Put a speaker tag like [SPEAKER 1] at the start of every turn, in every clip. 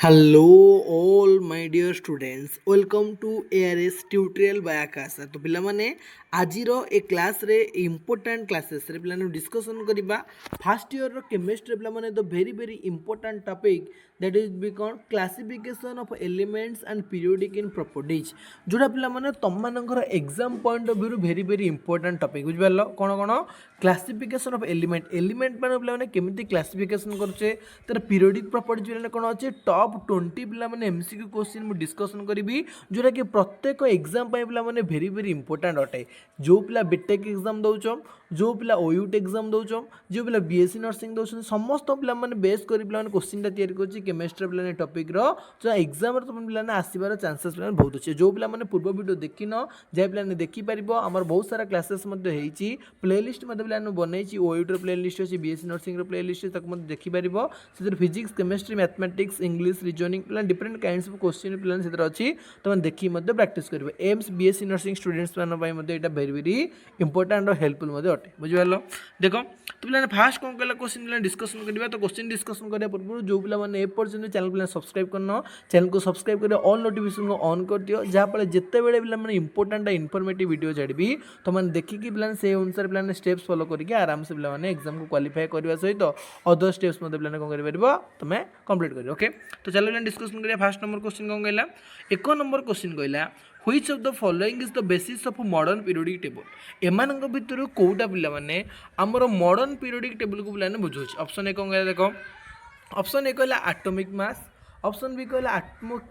[SPEAKER 1] Hello all my dear students, welcome to ARS tutorial by Akash। तो पिला माने आजिरो ए class रे इम्पोर्टेंट क्लासेस रे पिला डिस्कशन करिबा फर्स्ट ईयर रो केमिस्ट्री पिला माने the very important topic that is Beacon classification of elements and periodic in properties जोड़ा पिला माने तम मानकर exam point of view very important topic बुझ पारलो कोन कोन क्लासिफिकेशन ऑफ एलिमेंट माने पिला माने केमिति क्लासिफिकेशन करछे तर पीरियोडिक प्रॉपर्टीज माने कोन अछि टॉप 20 पिला माने एमसीक्यू क्वेश्चन मु डिस्कशन करी जोटा कि प्रत्येक एग्जाम पिला माने वेरी इंपोर्टेंट अटे। जो पिला बीटेक एग्जाम दौचम, जो पिला ओयूट एग्जाम दौचम, जो पिला बीएससी नर्सिंग दौचन, समस्त पिला माने बेस करी पिला माने क्वेश्चन ता तयारी करछि केमिस्ट्री पिला ने टॉपिक रो जो एग्जाम रो तुम पिला ने आसीबार चांसेस पिला बहुत अछि। जो पिला माने पूर्व वीडियो देखिन जे पिला ने देखि परिबो हमर बहुत सारा क्लासेस मध्ये हेछि प्लेलिस्ट मध्ये पिला ने बनैछि ओयूट रो प्लेलिस्ट अछि, बीएससी नर्सिंग रो प्लेलिस्ट तक मध्ये देखि परिबो से physics chemistry mathematics English reasoning पिला डिफरेंट काइंड्स ऑफ क्वेश्चन पिला से अछि तो मन देखि मध्ये प्रैक्टिस करबे। एम्स बीएससी नर्सिंग स्टूडेंट्स मान पई मध्ये एटा वेरी इंपोर्टेंट और हेल्पफुल मध्ये अटे बुझि पारलो। देखो तो पिला फास्ट कोन कला क्वेश्चन पिला डिस्कशन करबा तो क्वेश्चन डिस्कशन करिया पूर्व जो पिला माने ए पर्यंत चैनल पिला सब्सक्राइब करनो चैनल को सब्सक्राइब कर ऑल नोटिफिकेशन को ऑन कर दियो जहा पर जत्ते बेले पिला माने इंपोर्टेंट और इन्फॉर्मेटिव वीडियो छाड़बी तो मन देखि कि पिला से अनुसार पिला ने स्टेप्स फॉलो करके आराम से पिला माने एग्जाम को क्वालीफाई करबा सहित अदर स्टेप्स मध्ये पिला ने कोन करि परिबो तमे कंप्लीट करियो। ओके तो चलो पिला डिस्कशन करिया। फर्स्ट नंबर क्वेश्चन कोन कहला एक नंबर क्वेश्चन कहला which of the following is the basis of modern periodic table एमानक भितर कोउटा पिला माने हमर मॉडर्न पीरियोडिक टेबल को पिला ने बुझोछ। ऑप्शन ए कोन कहला देखो ऑप्शन ए कहला एटॉमिक मास, ऑप्शन बी कहला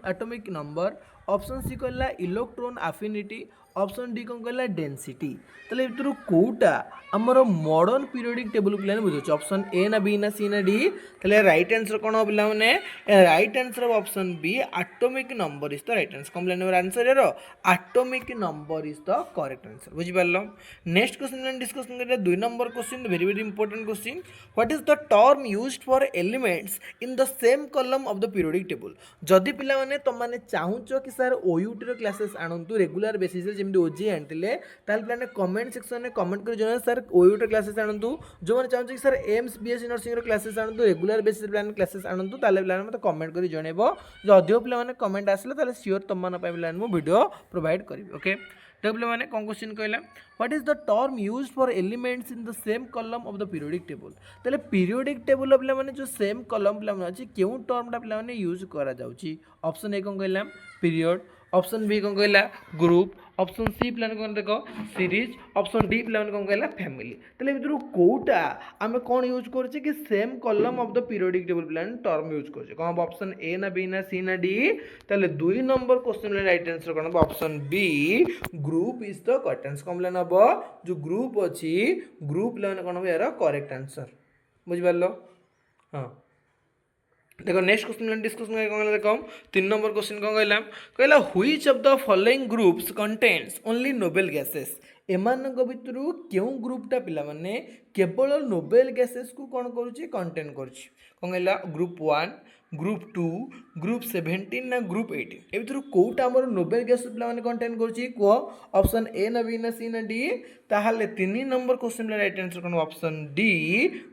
[SPEAKER 1] एटॉमिक नंबर, ऑप्शन सी कहला इलेक्ट्रॉन एफिनिटी, ऑप्शन डी कौन कहला डेंसिटी। तले भितर कोउटा हमर मॉडर्न पीरियोडिक टेबल पिला ने बुझोछ। ऑप्शन ए ना बी ना सी ना डी तले राइट आंसर कोन हो पिला माने right answer of option B atomic number is the right answer. कम लेने आंसर एरो atomic number is the correct answer बुझि पारलो। नेक्स्ट क्वेश्चन डिस्कशन करिया 2 number question very important question what is the term used for elements in the same column of the periodic table. जदि पिला माने तुम माने चाहुचो कि सर ओयूटी रो क्लासेस आनंतु रेगुलर बेसिस रे जेमि ओजे आनतिले ताल पिला ने कमेंट सेक्शन में कमेंट कर जने सर ओयूटी क्लासेस आनंतु जो माने चाहुचो कि सर एम्स बीएससी नर्सिंग रो क्लासेस आनंतु रेगुलर बेसिस रे पिला क्लासेस आनंतु ताले पिला मते कमेंट करी जणेबो जो अधिक पिला माने कमेंट आसले ताले श्योर तुम मान पय पिला मु वीडियो प्रोवाइड करिवि। ओके देखो पिला माने कोन क्वेश्चन कहला what is the term used for elements in the same column of the periodic table. ताले पीरियोडिक टेबल पिला माने जो सेम कॉलम पिला माने अछि केउ टर्म टा पिला माने यूज करा जाउची। ऑप्शन ए कोन कहला पीरियड, ऑप्शन बी कौन कहला ग्रुप, ऑप्शन सी प्लान कौन देखो सीरीज, ऑप्शन डी प्लान कौन कहला फैमिली। तले भितर कोउटा आमे कौन यूज करछे कि same column of the periodic table plan term use करछे कौन ऑप्शन ए ना बी ना सी ना डी। तले 2 नंबर क्वेश्चन में राइट आंसर कौन option B group is the correct answer. कौन प्लान हबो जो ग्रुप अछि ग्रुप प्लान कौन हो यार करेक्ट आंसर बुझि पारलो। हां देखो नेक्स्ट क्वेश्चन डिस्कशन करें देखो 3 नंबर क्वेश्चन कौन कहला कहला which of the following groups contains only noble gases एमानक भितर क्यों ग्रुपटा पिला माने केवल नोबेल गैसेस को कौन करुची कंटेन करुची कौन कहला ग्रुप 1 ग्रुप 2 ग्रुप 17 ना ग्रुप 18 ए भितर कोउटा हमर नोबेल गैस पिला माने कंटेन करुची को ऑप्शन ए ना बी ना सी ना डी। ताहाले 3 नंबर क्वेश्चन राइट आंसर कोन ऑप्शन डी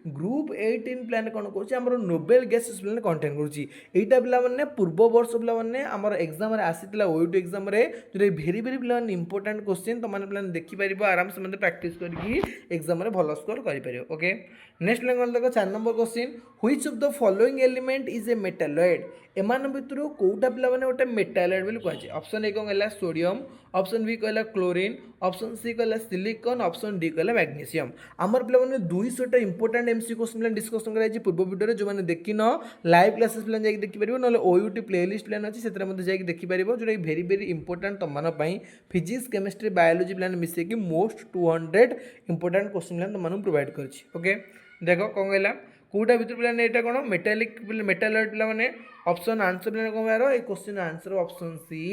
[SPEAKER 1] ग्रुप 18 प्लान कोन करुची हमर नोबेल गैसेस प्लान कंटेन करुची। एटा पिला माने पूर्व वर्ष पिला माने हमर एग्जाम रे आसीतला ओयूटी एग्जाम रे जे वेरी पिला माने इंपोर्टेंट क्वेश्चन तो माने प्लान देखि परिबो आराम से माने प्रैक्टिस करके एग्जाम रे भलो स्कोर करि परिबो। ओके नेक्स्ट लाइन देखो 4 number question which of the following element is a metalloid एमान भितर कोउटा पिला माने ओटा मेटालॉइड बोली कहै। ऑप्शन ए कोन कहला सोडियम, ऑप्शन बी कहला क्लोरीन, ऑप्शन सी कहला सिलिकॉन, ऑप्शन डी कहला मैग्नीशियम। हमर पिला माने 200 टा इंपोर्टेंट एमसीक्यू क्वेश्चन डिस्कशन कराई छी पूर्व वीडियो रे जो माने देखिनो लाइव क्लासेस प्लान जाई देखि परिबो नले ओयूटी प्लेलिस्ट प्लान अछि सेतरा मध्ये जाई देखि परिबो जो वेरी इंपोर्टेंट तमन पई फिजिक्स केमिस्ट्री बायोलॉजी प्लान मिसे कि मोस्ट 200 इंपोर्टेंट क्वेश्चन प्लान तमन प्रोवाइड करछि। ओके देखो कोन कहला कोउटा भितर पिला ने एटा कोन मेटालिक मेटालॉइड पिला माने ऑप्शन आंसर पिला कोन यारो ए question answer option C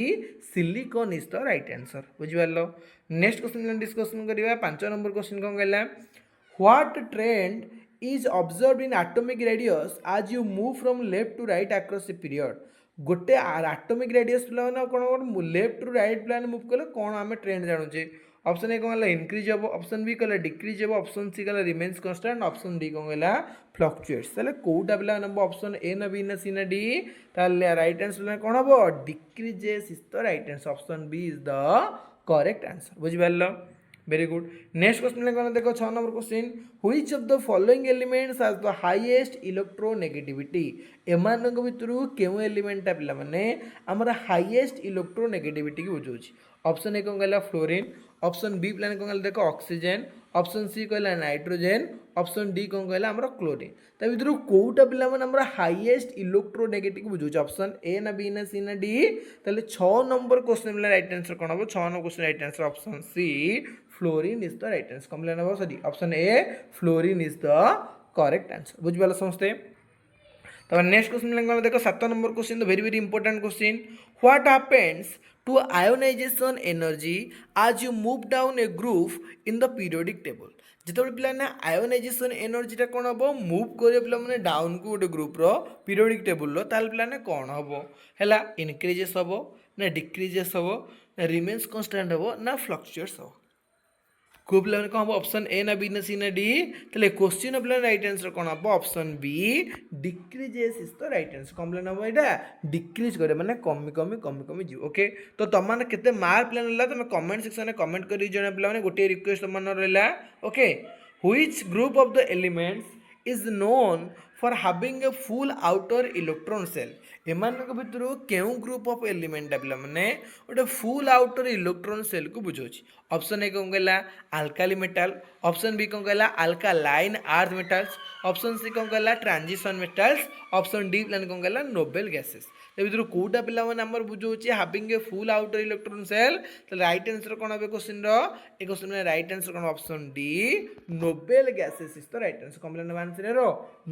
[SPEAKER 1] silicon is the right answer बुझि पारलो। नेक्स्ट क्वेश्चन डिस्कशन करिवा 5 नंबर क्वेश्चन कोन कहला what trend is observed in atomic radius as you move from left to right across a period। गोटे atomic radius प्लान कौन left to right प्लान move कले कौन आम ट्रेंड जानूचे ऑप्शन ए कौन इंक्रीज हम ऑप्शन बी कहला डिक्रीज हम ऑप्शन सी कहला रिमेन्स कांस्टेंट ऑप्शन डी कौन कहला फ्लक्चुएट्स ताले कोटा पिला नंबर ऑप्शन ए ना बी ना सी ना डी ताले राइट आंसर कौन हम decreases is the right answer option B is the correct answer बुझि पारलो वेरी गुड नेक्स्ट क्वेश्चन कौन देखो 6 number question which of the following elements has the highest electronegativity एमानक भितरु केउ एलिमेंटा पिला माने हमर हाईएस्ट इलेक्ट्रोनेगेटिविटी की बुझौछि ऑप्शन ए कौन कहला फ्लोरीन ऑप्शन बी प्लान कौन कहला देखो ऑक्सीजन ऑप्शन सी कहला नाइट्रोजन ऑप्शन डी कौन कहला हमर क्लोरीन ता भितर कोटा पिला माने हमर हाईएस्ट इलेक्ट्रोनेगेटिव बुझौछि ऑप्शन ए ना बी ना सी ना डी ताले 6 नंबर क्वेश्चन में राइट आंसर कोन हो 6 number question right answer option C fluorine is the right answer complete हो sorry option A fluorine is the correct answer बुझ पाला समझते तो नेक्स्ट क्वेश्चन देखो 7 नंबर क्वेश्चन तो very very important question what happens to ionization energy as you move down a groove in the periodic table जिते पे ionisation एनर्जीटा कौन हम मुव कर पे डाउन को गोटे ग्रुप्र पीरियडिक टेबुल पे कौन हम है इनक्रीजेस हम ना डिक्रीजेस हम ना रिमेन्स कन्स्टांट हम ना फ्लक्चुएट्स हम को पे कौन हम ऑप्शन ए ना बी ना सी ना डी तेल क्वेश्चन पे राइट आंसर कौन हम option B decreases is the right answer कम पे हम यहाँ डिक्रीज करे माने कमी कमी कमी कमी जी ओके तो तुम मैंने केते मार्क पे ना तुम कमेंट सेक्शन में कमेंट कर जन पे गोटे रिक्वेस्ट तुम रहा okay which group of the elements is known for having a full outer electron shell एमानक भितर केउ ग्रुप ऑफ एलिमेंटा पे मैंने गोटे फुल आउटर इलेक्ट्रॉन सेल को बुझाऊँ ऑप्शन ए कौन कहला अल्काली मेटल ऑप्शन बी कौन कहला alkaline earth metals option C कौन कहला ट्रांजिशन मेटल्स ऑप्शन डी प्लान कौन कहला नोबेल गैसेस ए भितर कोटा पिला माने हमर बुझाऊँ having a full outer electron shell तो राइट आंसर कौन हम क्वेश्चन ए क्वेश्चन में राइट आंसर कौन option D noble gases is the right answer complete answer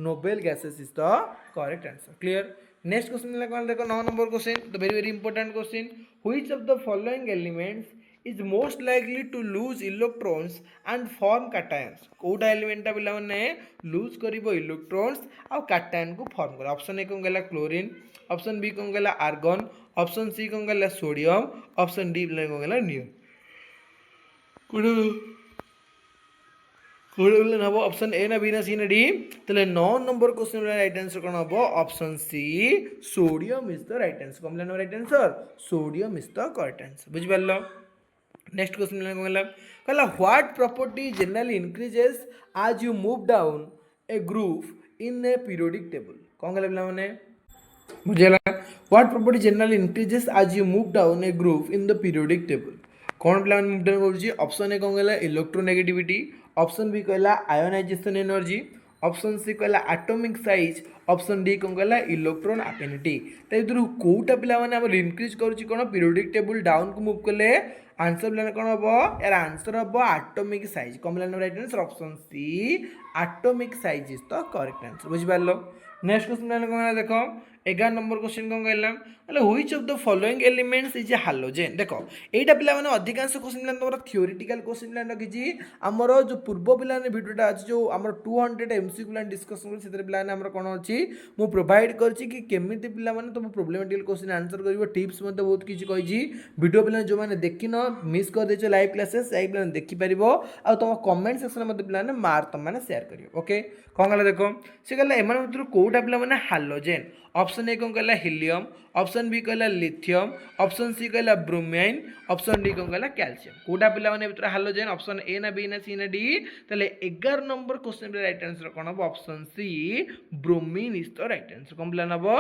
[SPEAKER 1] noble gases is the correct answer clear next question कौन देखो 9 number question तो very very important question which of the following elements is most likely to lose electrons and form cations कोटा एलिमेंटा पिला माने loose करिवो electrons आ cation को form कर option A कौन कहला क्लोरीन ऑप्शन बी कौन कहला आर्गन ऑप्शन सी कौन कहला सोडियम ऑप्शन डी कौन कहला नियन कोड हम ऑप्शन ए ना बी ना सी ना डी तेल 9 नंबर क्वेश्चन राइट आंसर कौन हम option C sodium is the right answer कौन right answer sodium is the correct answer बुझ पारलो नेक्स्ट क्वेश्चन कहला what property generally increases as you move down a group in a periodic table कौन कहला पिला माने बुझेला what property generally increases as you move down a group in the periodic table कौन पिला मूव डाउन करूची option A कौन कहला इलेक्ट्रोनेगेटिविटी ऑप्शन बी कहला आयोनाइजेशन एनर्जी ऑप्शन सी कहला एटॉमिक साइज ऑप्शन डी कौन कहला इलेक्ट्रॉन एफिनिटी तो कोटा पिला माने हमर इंक्रीज करूची कोन पीरियोडिक टेबल डाउन को मूव करले आंसर प्लान कौन हम यार आंसर हम एटॉमिक साइज कौन प्लान right answer option C atomic size is the correct answer बुझ पारलो नेक्स्ट क्वेश्चन प्लान कौन देखो 11 नंबर क्वेश्चन कौन कहला which of the following elements is a halogen देखो एटा पिला माने अधिकांश क्वेश्चन प्लान तमरा थ्योरेटिकल क्वेश्चन प्लान रखिछि हमर जो पूर्व पिलाने वीडियोटा अछि जो हमर 200 एमसीक्यू प्लान डिस्कशन कर सेते पिलाने हमर कोन अछि मु प्रोवाइड करछि कि केमिति पिला माने तुम प्रॉब्लमेटिकल क्वेश्चन आंसर करिवो टिप्स मते बहुत किछि कहिछि वीडियो पिलाने जो माने देखिन मिस कर देछो लाइव क्लासेस लाइव प्लान देखि परिबो आ तुम कमेंट सेक्शन मते पिलाने मार्क तुम माने शेयर करियो ओके कोन कहला देखो से कहला एमान भितर कोटा पिला माने हालोजेन ऑप्शन ए कौन कहला हीलियम ऑप्शन बी कहला लिथियम ऑप्शन सी कहला ब्रोमाइन ऑप्शन डी कौन कहला कैल्शियम कोटा पिला माने भितर हालोजेन ऑप्शन ए ना बी ना सी ना डी तले 11 नंबर क्वेश्चन रे राइट आंसर कोन हो option C bromine is the right answer कौन प्लान हो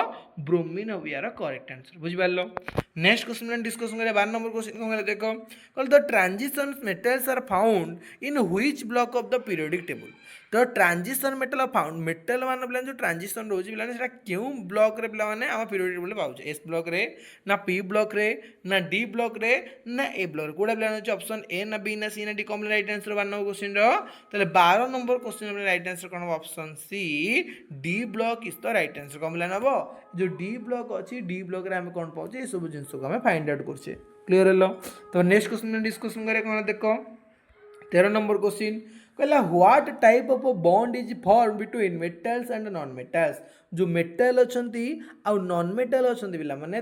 [SPEAKER 1] ब्रोमीन हो यार करेक्ट आंसर बुझ पारलो नेक्स्ट क्वेश्चन में डिस्कशन करे 12 नंबर क्वेश्चन कौन कहला देखो कल the transition metals are found in which block of the periodic table तो ट्रांजिशन मेटल फाउंड मेटल मान पे जो ट्रांजिशन रोचे पे क्यों ब्लॉक रे पे आम पीरियोडिक टेबल पाचे एस ब्लॉक रे ना पी ब्लॉक रे ना डी ब्लॉक रे ना ए ब्लॉक रे कोड़ा पे ऑप्शन ए ना बी ना सी ना डी कम राइट आंसर 12 नंबर क्वेश्चन रो 12 नंबर क्वेश्चन राइट आंसर कौन option C D block is the right answer कम प्लान हम जो डी ब्लॉक अच्छी डी ब्लॉक रे आम कौन पाचे ये सब जिन को आम फाइंड आउट करछे क्लियर हेलो तो नेक्स्ट क्वेश्चन डिस्कशन करे कौन देखो 13 नंबर क्वेश्चन कहला what type of bond is form between metals and non metals जो मेटल अच्छी आ नॉन मेटल अच्छा पिला माने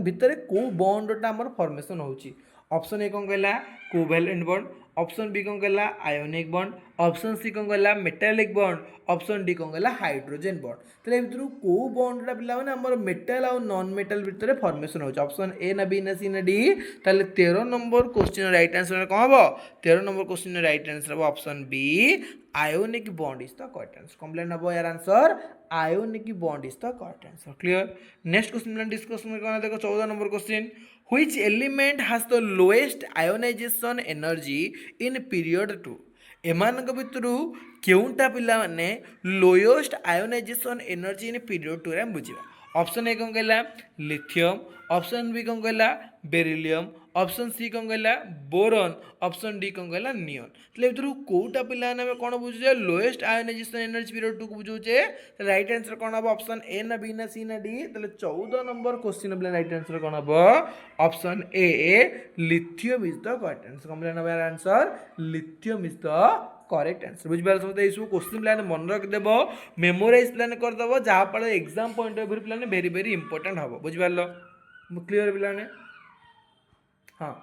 [SPEAKER 1] भितर को बॉन्डटा आमर फॉर्मेशन होची ऑप्शन ए कौन कहला कोवैलेंट बॉन्ड, ऑप्शन बी कौन कहला आयोनिक बॉन्ड, ऑप्शन सी कौन कहला मेटालिक बॉन्ड, ऑप्शन डी कौन कहला हाइड्रोजन बॉन्ड। तो भितर को बॉन्डटा पे आम मेटाल आउ नॉन मेटाल भितर फॉर्मेशन होचे ऑप्शन ए ना बी ना सी ना डी। ताहले 13 नंबर क्वेश्चन राइट आंसर कौन हम 13 नंबर क्वेश्चन राइट आंसर हम option B ionic bond is the correct answer. कंप्लेन हम यार answer ionic bond is the correct answer. Clear. Next question discussion करना देखो 14 number question which element has the lowest ionization energy in period 2। एमानक भितरु केउंटा पिला माने lowest ionization energy in period 2 रे बुझिबा। ऑप्शन ए कौन कहला लिथियम, ऑप्शन बी कौन कहला बेरिलियम, ऑप्शन सी कौन कहला बोरन, ऑप्शन डी कौन कहला नियन। तले भितरु कोउटा पिला ने कोन बुझे लोएस्ट आयोनाइजेशन एनर्जी पीरियड 2 को बुझुचे। राइट आंसर कोन हबो ऑप्शन ए ना बी ना सी ना डी। तले 14 नंबर क्वेश्चन पिला राइट आंसर कोन हबो option A lithium is the correct answer. Complete हबो answer lithium is the correct answer. बुझिपार समझते सब क्वेश्चन प्लान मन रखिदेव मेमोराइज प्लान करदेव जहाँफल एग्जाम पॉइंट ऑफ व्यू प्लान वेरी वेरी इंपोर्टेंट हम। बुझिपार क्लियर पिलाने हाँ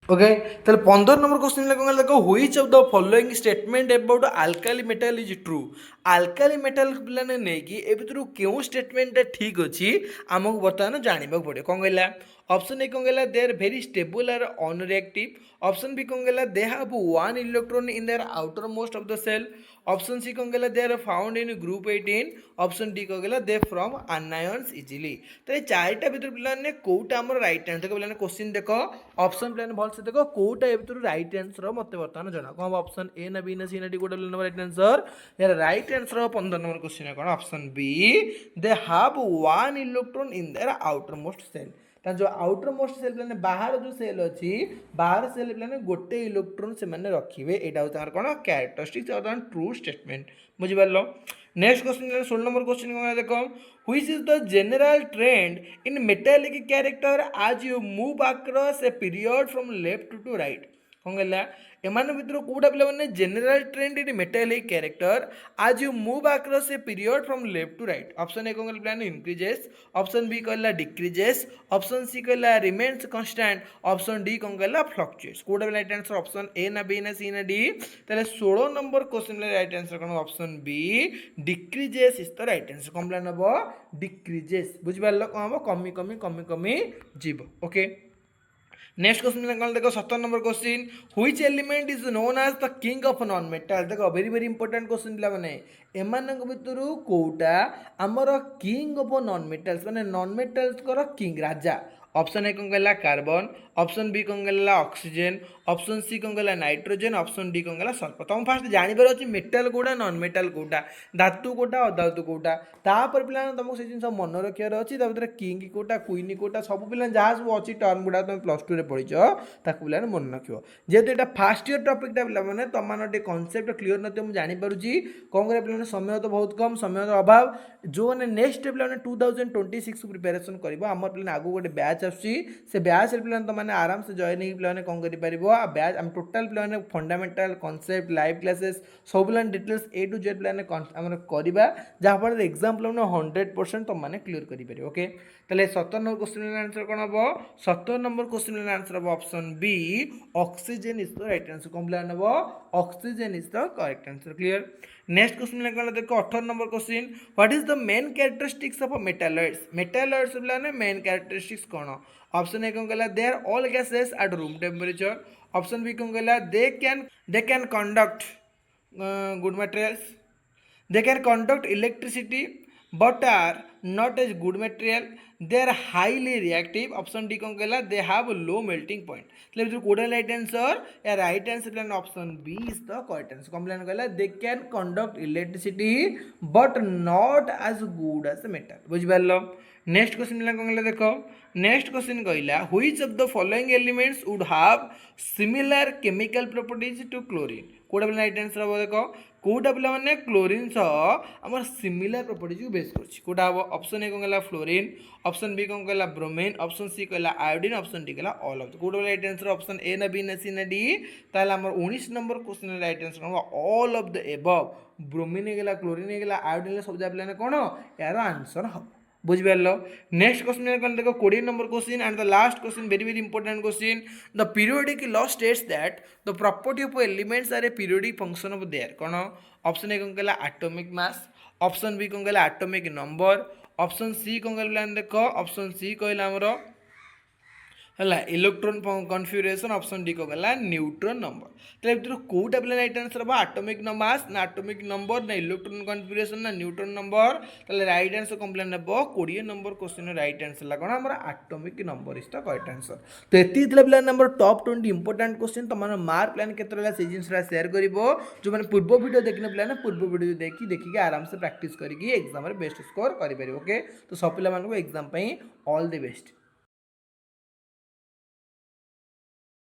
[SPEAKER 1] ओके। ताहले 15 नंबर क्वेश्चन कौन देखो which of the following statement about alkali metal is true. Alkali metal पिलाने नेकी ए भितर क्यों स्टेटमेंट ठीक अच्छी आमको बर्तमान जानवा पड़े। कौन कहला ऑप्शन ए कौन कहला they are very stable are unreactive, option B कौन कहला they have one electron in their outermost of the shell, option C कौन कहला they are found in group 18, option D कौन कहला दे फ्रॉम आनायंस इजिली। तो ये चारटा भितर पिलाने कोटा हमर राइट आंसर देखो पिलाने क्वेश्चन देखो ऑप्शन पिलाने भल से देखो कोटा ए भितर राइट आंसर मते बर्तमान जाना कौन ऑप्शन ए ना बी ना सी ना डी कोटा पिलाने राइट आंसर। यार राइट आंसर 15 नंबर क्वेश्चन कौन option B they have one electron in their outermost shell. जो आउटर मोस्ट सेल प्लान बाहर जो सेल अच्छी बाहर सेल प्लान गोटे इलेक्ट्रॉन से मैंने रखिए यहाँ कौन कैरेक्टरिस्टिक्स ट्रू स्टेटमेंट। बुझिपार। नेक्स्ट क्वेश्चन 16 नंबर क्वेश्चन कौन देखो which is the general trend in metallic character as you move across a period from left to right. कौन कहला एमान भितर कोटा पिला माने general trend in metallic character as you move across a period from left to right. Option A कौन कहला प्लान इंक्रीजेस, ऑप्शन बी कहला डिक्रीजेस, ऑप्शन सी कहला रिमेन्स कांस्टेंट, ऑप्शन डी कौन कहला फ्लक्चुएट्स। कोटा राइट आंसर ऑप्शन ए ना B ना सी ना डी। ताले 16 नंबर क्वेश्चन राइट आंसर कौन option B decreases is the right answer. कौन प्लान हबो डिक्रीजेस। बुझि पारलो कौन हबो कमी कमी कमी कमी जीव। ओके। नेक्स्ट क्वेश्चन कौन देखो 17 number question which element is known as the king of non metal. देखो वेरी वेरी इंपोर्टेंट क्वेश्चन पिला माने एमानक भितर कोटा आमर किंग ऑफ नॉन मेटल्स माने नॉन मेटल्स कर किंग राजा। ऑप्शन ए कौन कहला कार्बन, ऑप्शन बी कौन कहला ऑक्सीजन, ऑप्शन सी कौन कहला नाइट्रोजन, ऑप्शन डी कौन कहला सल्फर। तुम फास्ट जानिबार अछि मेटल कोडा नॉन मेटल कोडा धातु कोडा अधातु कोडा तापर पिला तुमको से जिन सब मन रखियार अछि ता भीतर किंग कोटा क्वीन कोटा सब पिला जहाँ सब अछि टर्म गुडा तुम प्लस 2 रे पढिछ ताकू पिला मन रखियो। जेहेतु एटा फर्स्ट ईयर टॉपिक टा पिला माने तुम मान टे कांसेप्ट क्लियर नते हम जानि पारुची कौन करे पिला समय तो बहुत कम समय अभाव जो ने नेक्स्ट पिला 2026 प्रिपरेशन करबो हमर पिला आगु गोटे बैच से बैच पे तो मैंने आराम से जॉइन होने कौन कर बैच आम टोटाल पे फंडामेंटल कॉन्सेप्ट लाइव क्लासेस सब पे डिटेल्स ए टू जेड पे करवा जहाँफल एग्जाम पे 100% तुम मैंने क्लीयर करें। ओके। ताले 17 नंबर क्वेश्चन आंसर कौन हम 17 नंबर क्वेश्चन आंसर हम option B oxygen is the right answer. कौन प्लान हम oxygen is the correct answer. Clear. Next question कौन देखो 18 number question what is the main characteristics of metalloids. Metalloids पे main characteristics कौन। ऑप्शन ए कौन कहला they are all gases at room temperature, option B कौन कहला they can conduct good materials, they can conduct electricity but are not as good material, they are highly reactive, option D कौन कहला they have low melting point. मतलब कोड right answer या right answer प्लान option B is the correct answer. कौन प्लान कहला they can conduct electricity but not as good as metal. बुझि पारलो। नेक्स्ट क्वेश्चन कौन कहला देखो नेक्स्ट क्वेश्चन कहला which of the following elements would have similar chemical properties to chlorine. कोडा प्लान राइट आंसर हम देखो कोटा पिला माने क्लोरीन सह आम सिमिलर प्रॉपर्टीज को बेस करछि। कोटा हम ऑप्शन ए कौन कहला फ्लोरीन, ऑप्शन बी कौन कहला ब्रोमीन, ऑप्शन सी कहला आयोडीन, ऑप्शन डी कहला ऑल ऑफ द। कोटा राइट आंसर ऑप्शन ए ना बी ना सी ना डी। ताले हमर 19 नंबर क्वेश्चन राइट आंसर हम all of the above bromine हेगला क्लोरीन हेगला आयोडीन सब जा पिला कौन यार आंसर हम। बुझिपार नेक्स्ट क्वेश्चन कौन देखो 20 number question and the last question very very important question the periodic law states that the property of elements are a periodic function of their कौन ऑप्शन ए कौन कहला एटॉमिक मास ऑप्शन बी कौन कहला atomic number option C कौन कहला देख option C कहला हमर है इलेक्ट्रोन कन्फिगरेशन ऑप्शन डी को गला न्यूट्रॉन नंबर तो भर कौटा पे राइट आंसर हम एटॉमिक मास ना एटॉमिक नंबर ना इलेक्ट्रोन कन्फिगरेशन ना न्यूट्रॉन नंबर तो राइट आंसर कंप्लेन हम 20 नंबर क्वेश्चन राइट आंसर है कौन हमारा atomic number is the correct answer तो ये पे नंबर टॉप 20 इंपोर्टेंट क्वेश्चन तुम मार्क प्लान के से जिनसा सेयार कर जो मैंने पूर्व वीडियो देखने पे पूर्व वीडियो देखिए आराम से प्राक्ट करके एग्जाम बेस्ट स्कोर करेंगे ओके तो सब पे एग्जाम ऑल द बेस्ट।